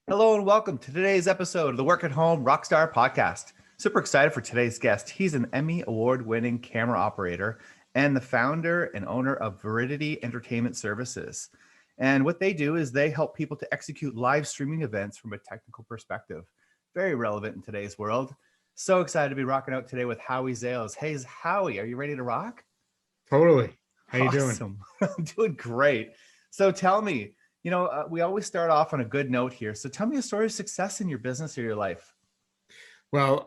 Hello and welcome to today's episode of the Work at Home Rockstar Podcast. Super excited for today's guest. He's an Emmy award-winning camera operator and the founder and owner of Viridity Entertainment Services. And what they do is they help people to execute live streaming events from a technical perspective. Very relevant in today's world. So excited to be rocking out today with Howie Zales. Hey, Howie, are you ready to rock? Totally. How you doing? Awesome. I'm doing great. So tell me, we always start off on a good note here. So tell me a story of success in your business or your life. Well,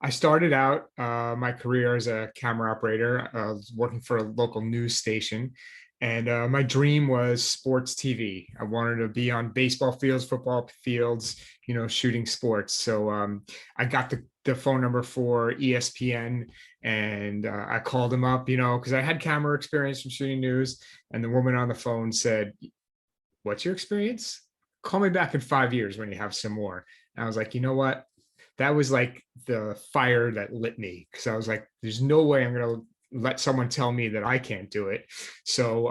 I started out my career as a camera operator. I was working for a local news station, and my dream was sports TV. I wanted to be on baseball fields, football fields, shooting sports. So I got the phone number for ESPN, and I called them up, because I had camera experience from shooting news. And the woman on the phone said, "What's your experience? Call me back in 5 years when you have some more." And I was like, you know what? That was like the fire that lit me, because I was like, there's no way I'm going to let someone tell me that I can't do it. So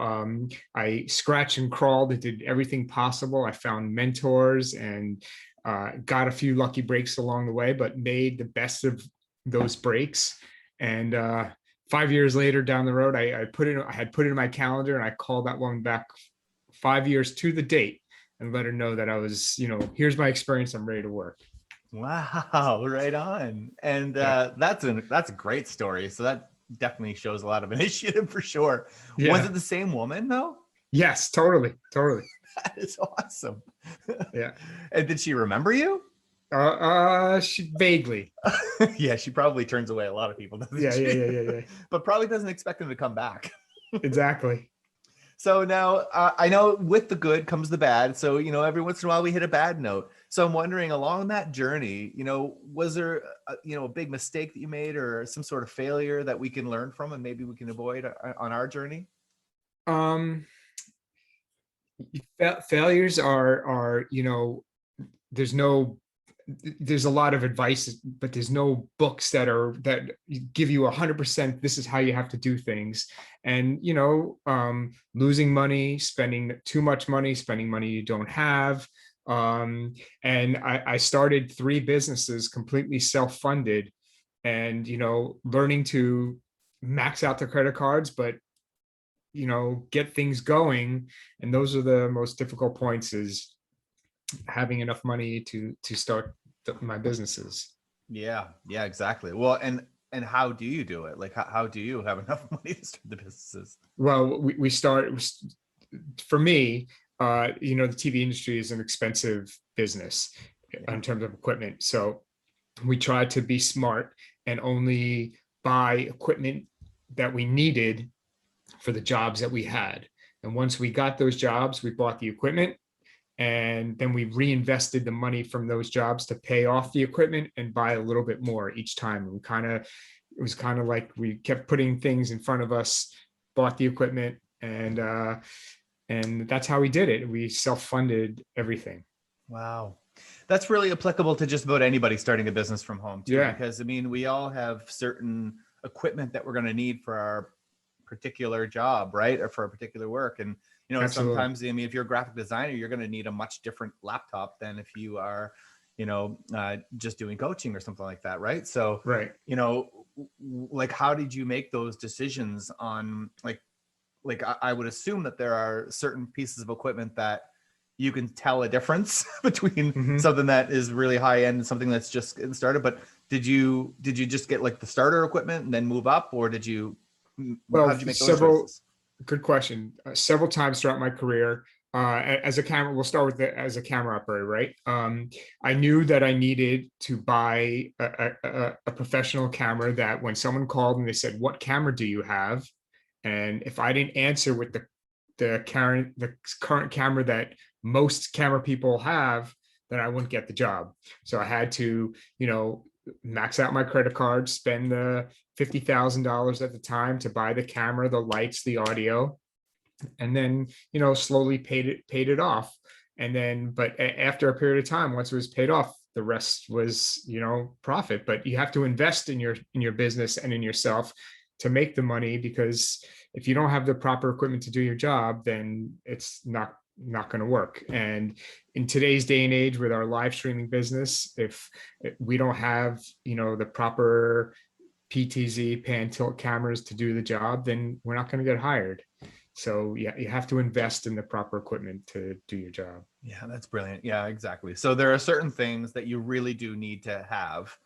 I scratched and crawled and did everything possible. I found mentors and got a few lucky breaks along the way, but made the best of those breaks. And 5 years later down the road, I had put it in my calendar, and I called that woman back 5 years to the date and let her know that I was, here's my experience. I'm ready to work. Wow, right on. And that's a great story. So that definitely shows a lot of initiative for sure. Yeah. Was it the same woman though? Yes, totally. That is awesome. Yeah. And did she remember you? She vaguely. Yeah, she probably turns away a lot of people, doesn't Yeah, she? yeah. But probably doesn't expect them to come back. Exactly. So now I know with the good comes the bad. So, every once in a while we hit a bad note. So I'm wondering along that journey, was there, a big mistake that you made or some sort of failure that we can learn from and maybe we can avoid on our journey? Failures are, there's a lot of advice, but there's no books that give you 100%. This is how you have to do things. And, losing money, spending too much money, spending money you don't have. And I started 3 businesses completely self-funded, and, learning to max out the credit cards, but, get things going. And those are the most difficult points, is having enough money to start my businesses. Yeah, exactly. Well, and how do you do it? Like, how do you have enough money to start the businesses? Well, we start, for me, the TV industry is an expensive business in terms of equipment. So we tried to be smart and only buy equipment that we needed for the jobs that we had. And once we got those jobs, we bought the equipment, and then we reinvested the money from those jobs to pay off the equipment and buy a little bit more each time. It was kind of like we kept putting things in front of us, bought the equipment, and that's how we did it. We self-funded everything. Wow. That's really applicable to just about anybody starting a business from home too, Yeah. because we all have certain equipment that we're going to need for our particular job, right? Or for a particular work. And, Absolutely. sometimes, if you're a graphic designer, you're going to need a much different laptop than if you are, just doing coaching or something like that. Right. So, Right. Like, how did you make those decisions on like I would assume that there are certain pieces of equipment that you can tell a difference between something that is really high end and something that's just getting started. But did you just get like the starter equipment and then move up, or did you? Well, how did you make those choices? Good question. Several times throughout my career, as a camera, we'll start with as a camera operator, right? I knew that I needed to buy a professional camera that when someone called and they said, "What camera do you have?" And if I didn't answer with the current camera that most camera people have, then I wouldn't get the job. So I had to, max out my credit card, spend the $50,000 at the time to buy the camera, the lights, the audio, and then, slowly paid it off. And then, but after a period of time, once it was paid off, the rest was, profit. But you have to invest in your business and in yourself to make the money, because if you don't have the proper equipment to do your job, then it's not not going to work. And in today's day and age with our live streaming business, if we don't have, the proper PTZ pan tilt cameras to do the job, then we're not going to get hired. So yeah, you have to invest in the proper equipment to do your job. Yeah, that's brilliant. Yeah, exactly. So there are certain things that you really do need to have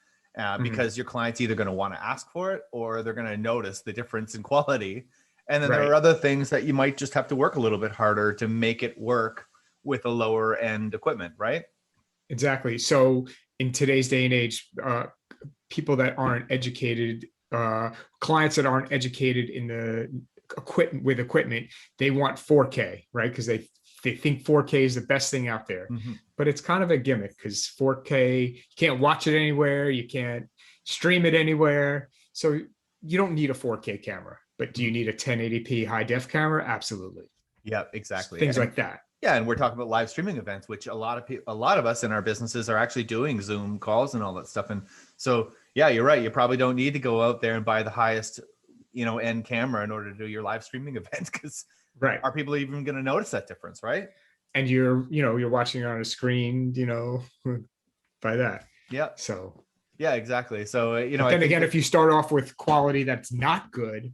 because your client's either going to want to ask for it or they're going to notice the difference in quality. And then there Right. are other things that you might just have to work a little bit harder to make it work with a lower end equipment, right? Exactly. So in today's day and age, people that aren't educated, clients that aren't educated in the equipment, they want 4K, right? Because they think 4K is the best thing out there. But it's kind of a gimmick because 4K, you can't watch it anywhere, you can't stream it anywhere. So you don't need a 4K camera. But do you need a 1080p high def camera? Absolutely. Yeah, exactly. Things like that. Yeah, and we're talking about live streaming events, which a lot of us in our businesses are actually doing Zoom calls and all that stuff. And so, yeah, you're right. You probably don't need to go out there and buy the highest, end camera in order to do your live streaming event, because right, are people even going to notice that difference, right? And you're watching on a screen, by that. Yeah. So yeah, exactly. So but then again, if you start off with quality that's not good,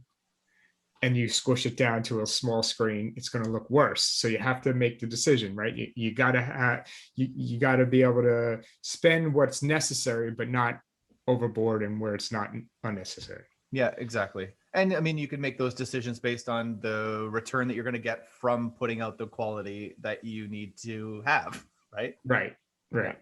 and you squish it down to a small screen, it's going to look worse. So you have to make the decision, right? You got to have, you got to be able to spend what's necessary, but not overboard and where it's not unnecessary. Yeah, exactly. And I mean, you can make those decisions based on the return that you're going to get from putting out the quality that you need to have, right? Right. Yeah.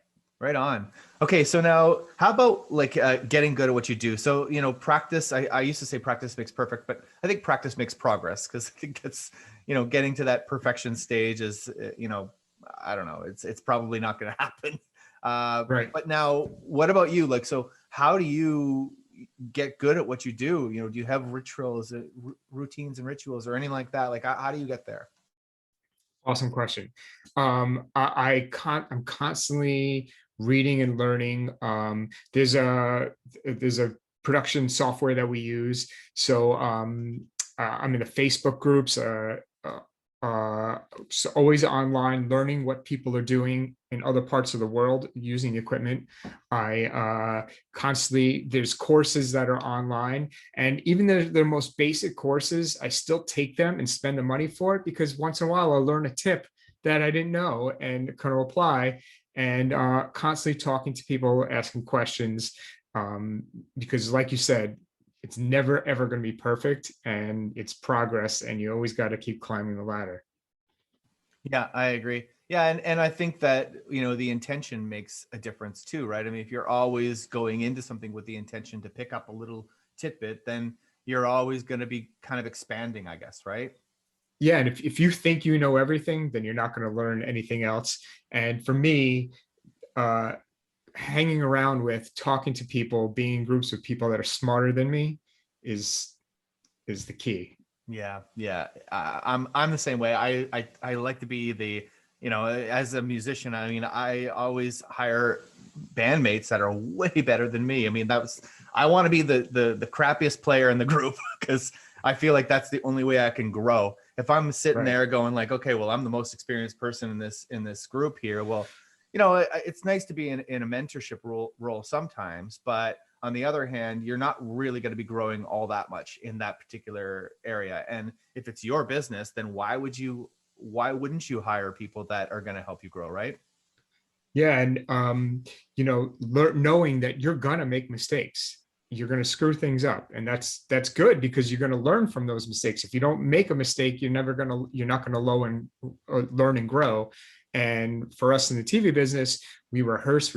Right on. Okay, so now how about like getting good at what you do? So, practice, I used to say practice makes perfect, but I think practice makes progress, because I think it's, getting to that perfection stage is, I don't know, it's probably not going to happen. Right. But now, what about you? Like, so how do you get good at what you do? Do you have rituals, routines and rituals or anything like that? Like, how do you get there? Awesome question. I'm constantly reading and learning. There's a production software that we use. So I'm in the Facebook groups. So always online, learning what people are doing in other parts of the world using the equipment. I constantly, there's courses that are online, and even the most basic courses, I still take them and spend the money for it, because once in a while I'll learn a tip that I didn't know and kind of apply. And constantly talking to people, asking questions, because like you said, it's never ever going to be perfect, and it's progress, and you always got to keep climbing the ladder. Yeah, I agree. Yeah, and I think that, the intention makes a difference too, right? I mean, if you're always going into something with the intention to pick up a little tidbit, then you're always going to be kind of expanding, I guess, right? Yeah, and if you think you know everything, then you're not going to learn anything else. And for me, uh, hanging around with, talking to people, being in groups with people that are smarter than me is the key. Yeah, yeah. I'm the same way. I like to be the, as a musician, I mean, I always hire bandmates that are way better than me. I mean, I want to be the crappiest player in the group, because I feel like that's the only way I can grow. If I'm sitting there going like, okay, well, I'm the most experienced person in this group here. Well, it's nice to be in a mentorship role sometimes, but on the other hand, you're not really going to be growing all that much in that particular area. And if it's your business, then why wouldn't you hire people that are going to help you grow, right? Yeah, and knowing that you're gonna make mistakes, you're gonna screw things up, and that's good, because you're gonna learn from those mistakes. If you don't make a mistake, you're not gonna learn and grow. And for us in the TV business, we rehearse,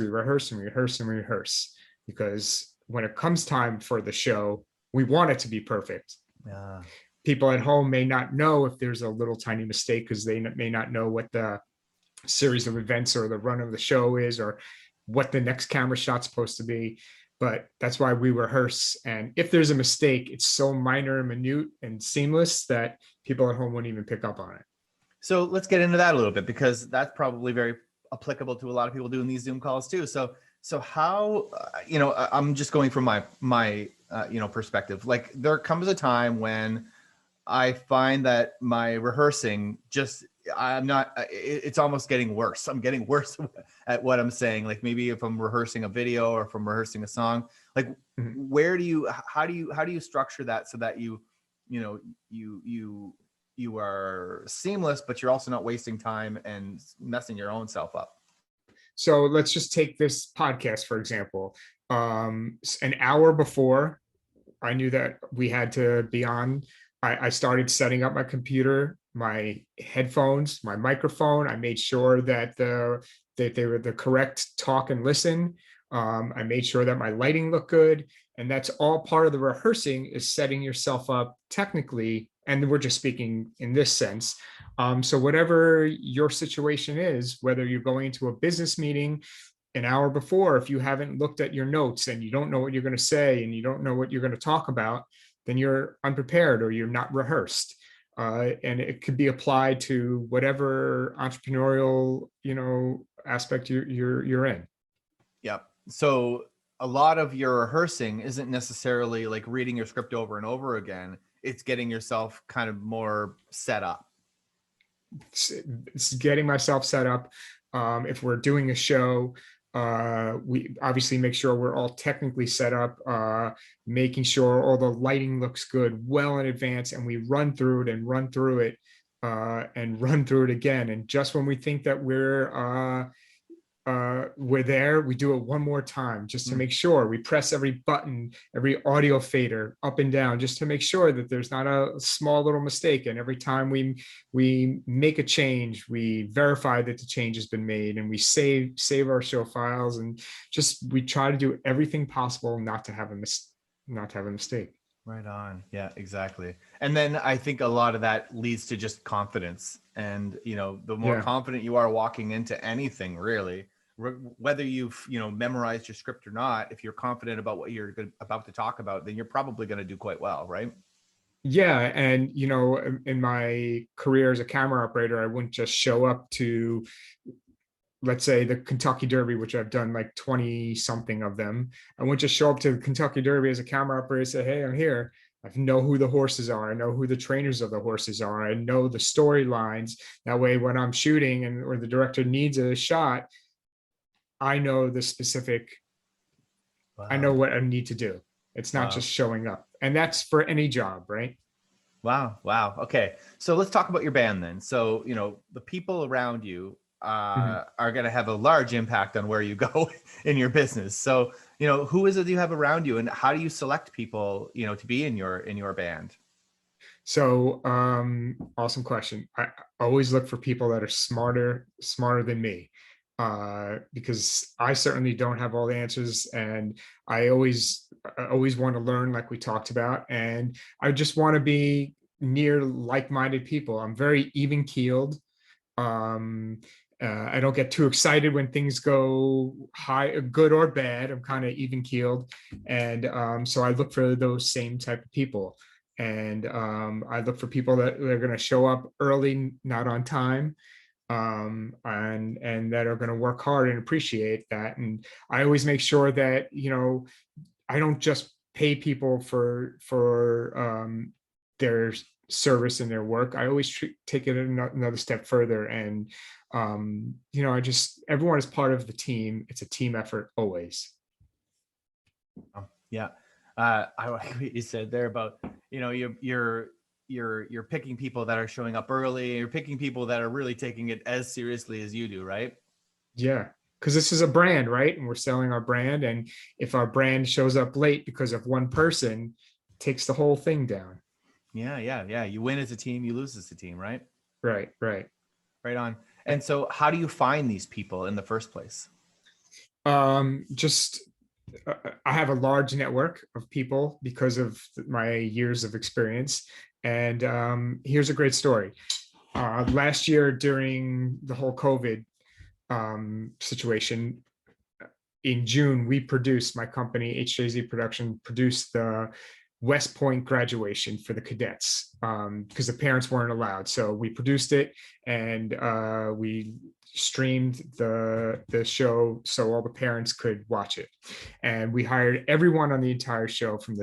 because when it comes time for the show, we want it to be perfect. Yeah. People at home may not know if there's a little tiny mistake, because they may not know what the series of events or the run of the show is, or what the next camera shot's supposed to be. But that's why we rehearse. And if there's a mistake, it's so minor and minute and seamless that people at home wouldn't even pick up on it. So let's get into that a little bit, because that's probably very applicable to a lot of people doing these Zoom calls too. So how, I'm just going from my perspective. Like, there comes a time when I find that my rehearsing just I'm not, it's almost getting worse. I'm getting worse at what I'm saying. Like maybe if I'm rehearsing a video or if I'm rehearsing a song, like Mhm. how do you structure that so that you know, you are seamless, but you're also not wasting time and messing your own self up? So let's just take this podcast, for example. An hour before I knew that we had to be on, I started setting up my computer, my headphones, my microphone. I made sure that they were the correct talk and listen. I made sure that my lighting looked good, and that's all part of the rehearsing, is setting yourself up technically. And we're just speaking in this sense. So whatever your situation is, whether you're going into a business meeting an hour before, if you haven't looked at your notes and you don't know what you're going to say and you don't know what you're going to talk about, then you're unprepared or you're not rehearsed. And it could be applied to whatever entrepreneurial, aspect you're in. Yep. So a lot of your rehearsing isn't necessarily like reading your script over and over again. It's getting yourself kind of more set up. It's getting myself set up. If we're doing a show, we obviously make sure we're all technically set up, making sure all the lighting looks good well in advance, and we run through it and run through it and run through it again. And just when we think that we're there, we do it one more time just to Mm. make sure. We press every button, every audio fader up and down, just to make sure that there's not a small little mistake. And every time we make a change, we verify that the change has been made, and we save our show files, and just we try to do everything possible not to have a mistake. Right on. Yeah, exactly. And then I think a lot of that leads to just confidence. And, the more Yeah. confident you are walking into anything, really, whether you've, memorized your script or not, if you're confident about what you're about to talk about, then you're probably going to do quite well, right? Yeah, and in my career as a camera operator, I wouldn't just show up to, let's say, the Kentucky Derby, which I've done like 20 something of them. I wouldn't just show up to the Kentucky Derby as a camera operator and say, "Hey, I'm here." I know who the horses are. I know who the trainers of the horses are. I know the storylines. That way, when I'm shooting and or the director needs a shot, I know the specific. I know Wow. what I need to do. It's not Wow. just showing up, and that's for any job, right? Wow. Wow. Okay. So let's talk about your band then. So, the people around you Mhm. are going to have a large impact on where you go in your business. So, who is it that you have around you, and how do you select people, to be in your band? So, awesome question. I always look for people that are smarter than me, because I certainly don't have all the answers, and I always want to learn, like we talked about, and I just want to be near like-minded people. I'm very even keeled. Um, I don't get too excited when things go high, good or bad. I'm kind of even keeled, and so I look for those same type of people. And I look for people that are going to show up early, not on time, and that are going to work hard and appreciate that. And I always make sure that I don't just pay people for their service and their work. I always take it another step further, and I just everyone is part of the team. It's a team effort always. Yeah. I like what you said there about, you're picking people that are showing up early. You're picking people that are really taking it as seriously as you do, right? Yeah, because this is a brand, right? And we're selling our brand, and if our brand shows up late because of one person, it takes the whole thing down. Yeah, yeah, yeah. You win as a team, you lose as a team, right? Right, right. Right on. And so how do you find these people in the first place? Just I have a large network of people because of my years of experience. And here's a great story. Last year, during the whole COVID situation, in June, we produced, my company, HJZ Production, produced the West Point graduation for the cadets, because the parents weren't allowed. So we produced it, and we streamed the show so all the parents could watch it. And we hired everyone on the entire show, from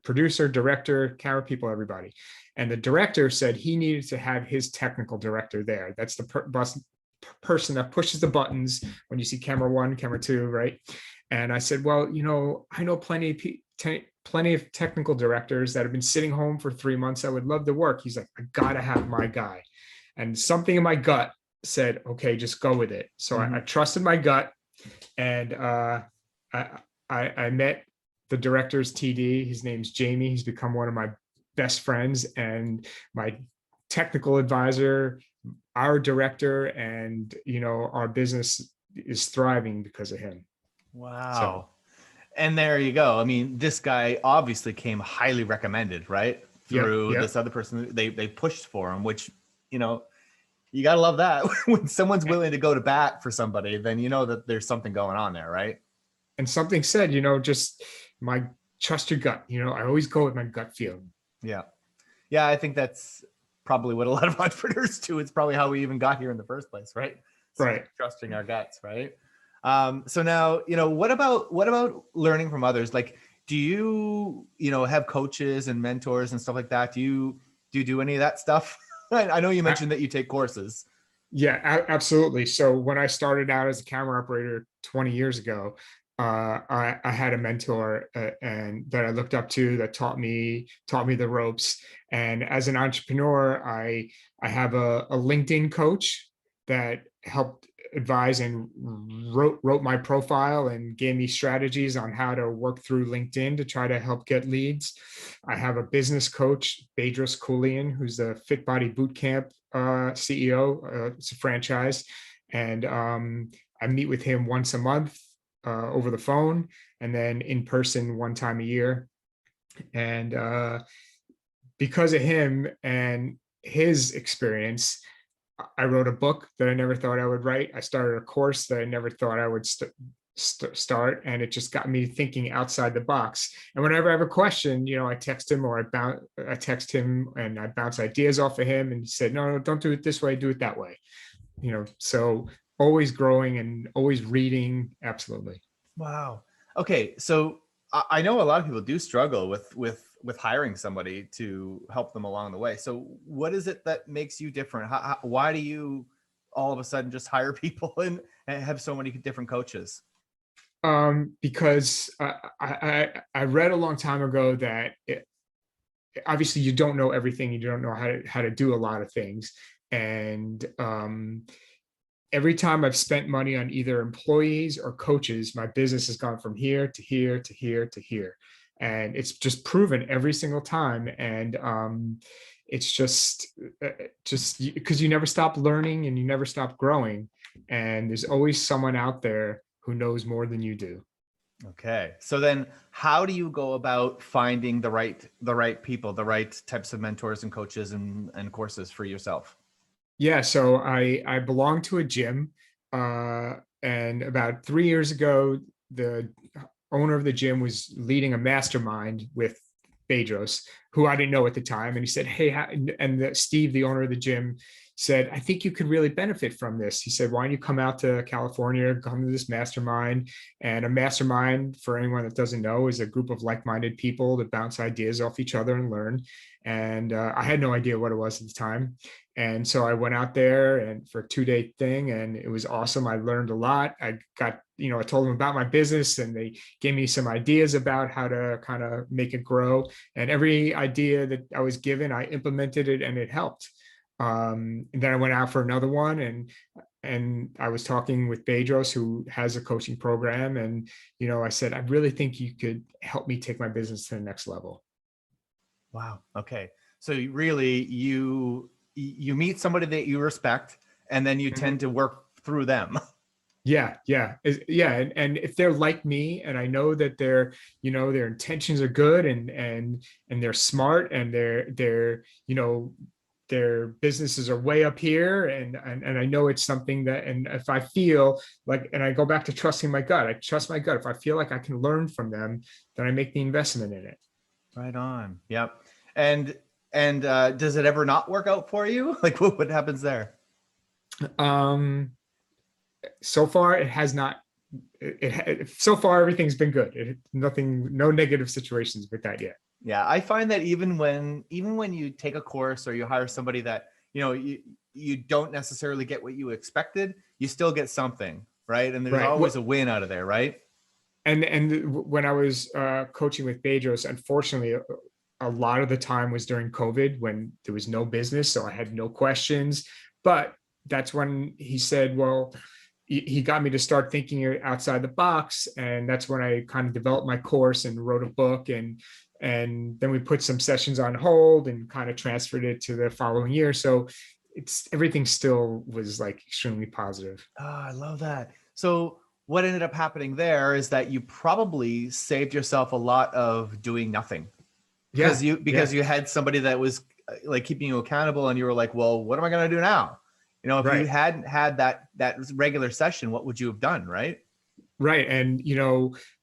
producer, director, camera people, everybody. And the director said he needed to have his technical director there. That's the person that pushes the buttons when you see camera one, camera two, right? And I said, well, I know plenty of technical directors that have been sitting home for 3 months. I would love to work. He's like, I gotta have my guy. And something in my gut said, okay, just go with it. So I trusted my gut, and I met the director's TD. His name's Jamie. He's become one of my best friends and my technical advisor, our director, and our business is thriving because of him. Wow. And there you go. I mean, this guy obviously came highly recommended, right? Through this other person. They pushed for him, which, you got to love that. When someone's willing to go to bat for somebody, then you know that there's something going on there, right? And something said, just trust your gut. I always go with my gut feeling. Yeah. Yeah, I think that's probably what a lot of entrepreneurs do. It's probably how we even got here in the first place, right? So right. Trusting our guts, right? So now, what about learning from others? Like, do you, have coaches and mentors and stuff like that? Do you do any of that stuff? I know you mentioned that you take courses. Yeah, absolutely. So when I started out as a camera operator 20 years ago, I had a mentor and that I looked up to, that taught me the ropes. And as an entrepreneur, I have a LinkedIn coach that helped advise and wrote my profile and gave me strategies on how to work through LinkedIn to try to help get leads. I have a business coach, Bedros Keuilian, who's the Fit Body Bootcamp CEO. It's a franchise, and I meet with him once a month over the phone, and then in person one time a year. And because of him and his experience, I wrote a book that I never thought I would write. I started a course that I never thought I would start, and it just got me thinking outside the box. And whenever I have a question, I text him, or I text him and I bounce ideas off of him, and he said, no, don't do it this way, do it that way. So always growing and always reading. Absolutely. Wow. Okay, so I know a lot of people do struggle with hiring somebody to help them along the way. So what is it that makes you different? Why do you all of a sudden just hire people and have so many different coaches? Because I read a long time ago that obviously you don't know everything. You don't know how to do a lot of things. And every time I've spent money on either employees or coaches, my business has gone from here to here to here to here. And it's just proven every single time. And it's just because you never stop learning and you never stop growing. And there's always someone out there who knows more than you do. Okay. So then how do you go about finding the right people, the right types of mentors and coaches and courses for yourself? Yeah, so I belong to a gym, and about 3 years ago, the owner of the gym was leading a mastermind with Bedros, who I didn't know at the time, and he said, "Hey," Steve, the owner of the gym, said, "I think you could really benefit from this." He said, "Why don't you come out to California, come to this mastermind?" And a mastermind, for anyone that doesn't know, is a group of like-minded people that bounce ideas off each other and learn. And I had no idea what it was at the time. And so I went out there and for a 2-day thing, and it was awesome. I learned a lot. I got, I told them about my business, and they gave me some ideas about how to kind of make it grow. And every idea that I was given, I implemented it, and it helped. And then I went out for another one, and I was talking with Bedros, who has a coaching program. And, I said, I really think you could help me take my business to the next level. Wow. Okay. So you meet somebody that you respect, and then you tend to work through them. Yeah. And if they're like me, and I know that their intentions are good, and they're smart, and their businesses are way up here, and I know it's something that, and if I feel like, and I go back to trusting my gut, I trust my gut. If I feel like I can learn from them, then I make the investment in it. Right on. Yep. And does it ever not work out for you? Like what happens there? So far it has not. So far everything's been good. No negative situations with that yet. Yeah, I find that even when you take a course or you hire somebody that, you don't necessarily get what you expected, you still get something, right? And there's Right. always a win out of there, right? And when I was coaching with Bedros, unfortunately, a lot of the time was during COVID when there was no business, so I had no questions. But that's when he said, "Well," he got me to start thinking outside the box, and that's when I kind of developed my course and wrote a book, and then we put some sessions on hold and kind of transferred it to the following year. So it's everything still was like extremely positive. Oh, I love that. So what ended up happening there is that you probably saved yourself a lot of doing nothing because Yeah, you yeah, because you had somebody that was like keeping you accountable, and you were like, well, what am I going to do now? If you right. hadn't had that regular session, what would you have done, right? Right. And,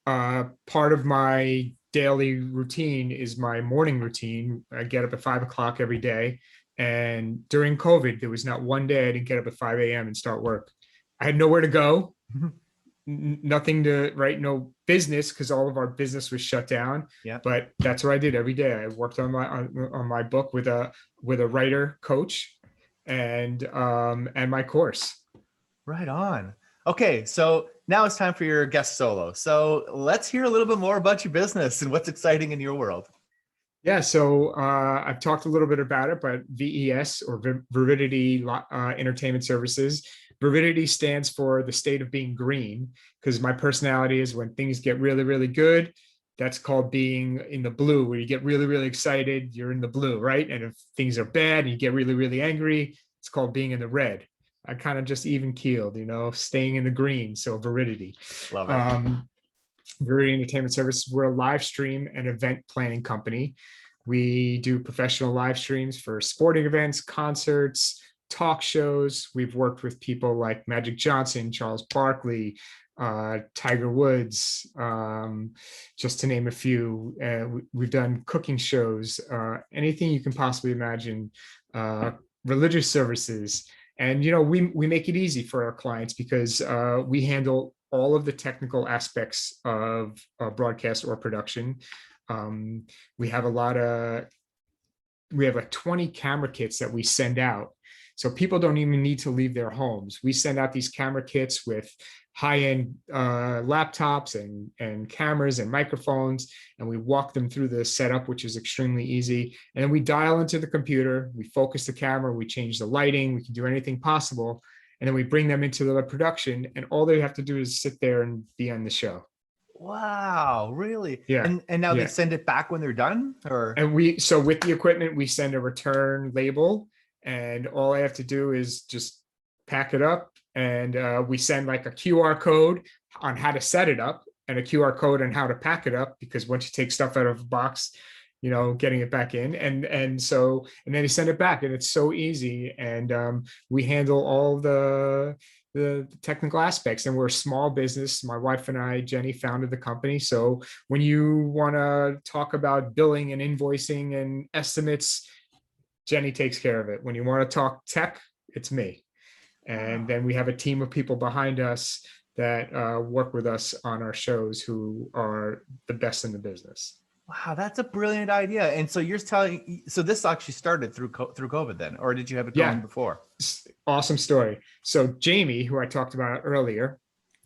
part of my daily routine is my morning routine. I get up at 5 o'clock every day. And during COVID, there was not one day I didn't get up at 5 a.m. and start work. I had nowhere to go, nothing to write, no business because all of our business was shut down. Yeah. But that's what I did every day. I worked on my book with a writer coach and my course. Right on. Okay, so now it's time for your guest solo. So let's hear a little bit more about your business and what's exciting in your world. Yeah, so I've talked a little bit about it, but VES or Viridity Entertainment Services. Viridity stands for the state of being green, because my personality is when things get really, really good, that's called being in the blue, where you get really, really excited, you're in the blue, right? And if things are bad and you get really, really angry, it's called being in the red. I kind of just even keeled, staying in the green. So Viridity. Love it. Um, Viridity Entertainment Services, we're a live stream and event planning company. We do professional live streams for sporting events, concerts, talk shows. We've worked with people like Magic Johnson, Charles Barkley, Tiger Woods, just to name a few. We've done cooking shows, anything you can possibly imagine, religious services. And we make it easy for our clients because we handle all of the technical aspects of broadcast or production. Um, we have like 20 camera kits that we send out. So people don't even need to leave their homes. We send out these camera kits with high-end laptops and cameras and microphones, and we walk them through the setup, which is extremely easy. And then we dial into the computer, we focus the camera, we change the lighting, we can do anything possible. And then we bring them into the production, and all they have to do is sit there and be on the show. Wow, really? Yeah, And now they yeah. send it back when they're done, or So with the equipment, we send a return label, and all I have to do is just pack it up. And we send like a QR code on how to set it up and a QR code on how to pack it up, because once you take stuff out of a box, getting it back in, and then you send it back, and it's so easy. And we handle all the technical aspects, and we're a small business. My wife and I, Jenny, founded the company. So when you want to talk about billing and invoicing and estimates, Jenny takes care of it. When you want to talk tech, it's me. And wow. then we have a team of people behind us that work with us on our shows who are the best in the business. Wow, that's a brilliant idea. And so so this actually started through COVID then, or did you have it going Yeah, before? awesome story. So Jamie, who I talked about earlier,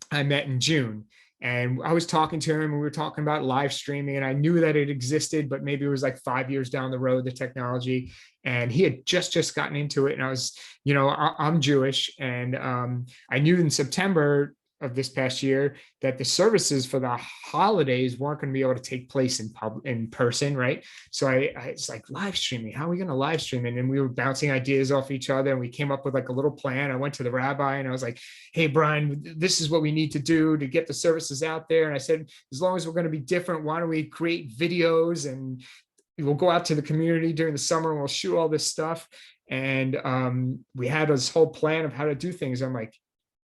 I met in June, and I was talking to him, and we were talking about live streaming, and I knew that it existed, but maybe it was like 5 years down the road, the technology. And he had just gotten into it. And I was, I'm Jewish, and I knew in September of this past year that the services for the holidays weren't going to be able to take place in person, right? So I it's like, live streaming, how are we going to live stream? And then we were bouncing ideas off each other, and we came up with like a little plan. I went to the rabbi and I was like, hey, Brian, this is what we need to do to get the services out there. And I said, as long as we're going to be different, why don't we create videos, and we'll go out to the community during the summer and we'll shoot all this stuff. And we had this whole plan of how to do things. I'm like,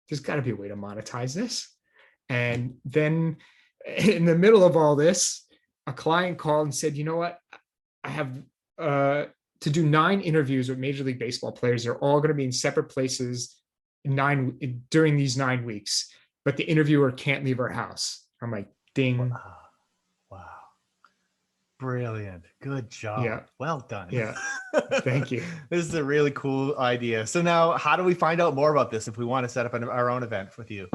there's got to be a way to monetize this. And then in the middle of all this, a client called and said, you know what? I have to do 9 interviews with Major League Baseball players. They're all going to be in separate places during these 9 weeks, but the interviewer can't leave her house. I'm like, ding. Wow. Wow. Brilliant. Good job. Yeah. Well done. Yeah. Thank you. This is a really cool idea. So now how do we find out more about this if we want to set up our own event with you?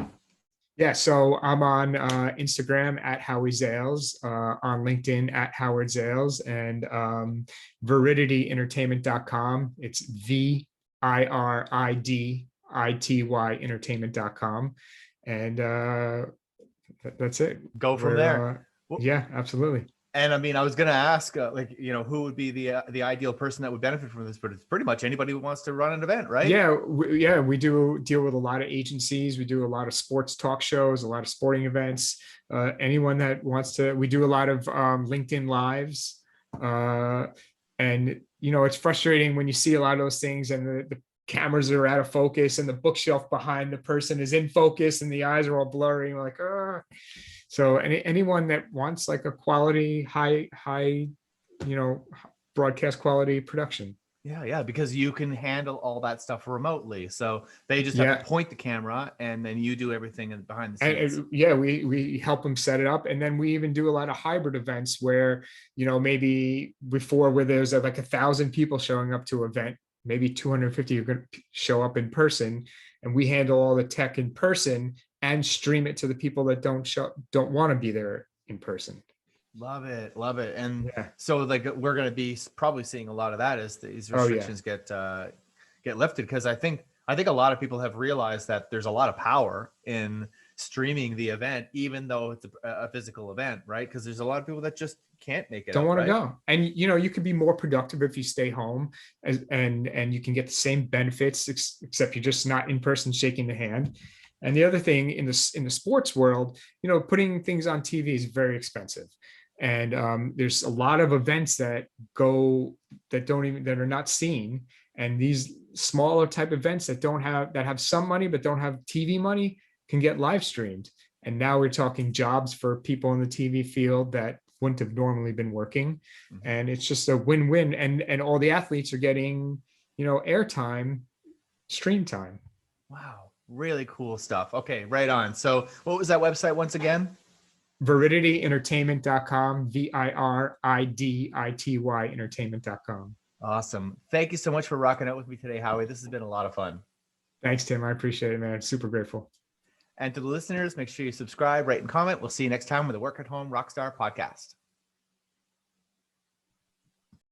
Yeah, so I'm on Instagram at Howie Zales, on LinkedIn at Howard Zales, and viridityentertainment.com. It's VIRIDITY entertainment.com. And that's it. Go from there. Well, Yeah, absolutely. and I mean, I was going to ask, who would be the ideal person that would benefit from this? But it's pretty much anybody who wants to run an event, right? Yeah, we do deal with a lot of agencies. We do a lot of sports talk shows, a lot of sporting events. Anyone that wants to, we do a lot of LinkedIn lives. And it's frustrating when you see a lot of those things and the cameras are out of focus and the bookshelf behind the person is in focus and the eyes are all blurry. We're like, so anyone that wants like a quality, high, broadcast quality production. Yeah, because you can handle all that stuff remotely. So they just have Yeah. to point the camera and then you do everything behind the scenes. We help them set it up. And then we even do a lot of hybrid events where, maybe before where there's like 1,000 people showing up to an event, maybe 250 are going to show up in person, and we handle all the tech in person and stream it to the people that don't want to be there in person. Love it. And Yeah. so like we're going to be probably seeing a lot of that as these restrictions get lifted, because I think a lot of people have realized that there's a lot of power in streaming the event, even though it's a physical event, right? Because there's a lot of people that just can't make it. Don't want to go, and you can be more productive if you stay home, and you can get the same benefits, except you're just not in person shaking the hand. And the other thing in the sports world, putting things on TV is very expensive. And there's a lot of events that are not seen, and these smaller type events that have some money but don't have TV money can get live streamed. And now we're talking jobs for people in the TV field that wouldn't have normally been working. Mm-hmm. And it's just a win-win, and all the athletes are getting airtime, stream time. Wow, really cool stuff. Okay, right on. So what was that website once again? viridityentertainment.com, VIRIDITY entertainment.com. Awesome. Thank you so much for rocking out with me today, Howie. This has been a lot of fun. Thanks, Tim. I appreciate it, man. Super grateful. And to the listeners, make sure you subscribe, rate, and comment. We'll see you next time with the Work at Home Rockstar podcast.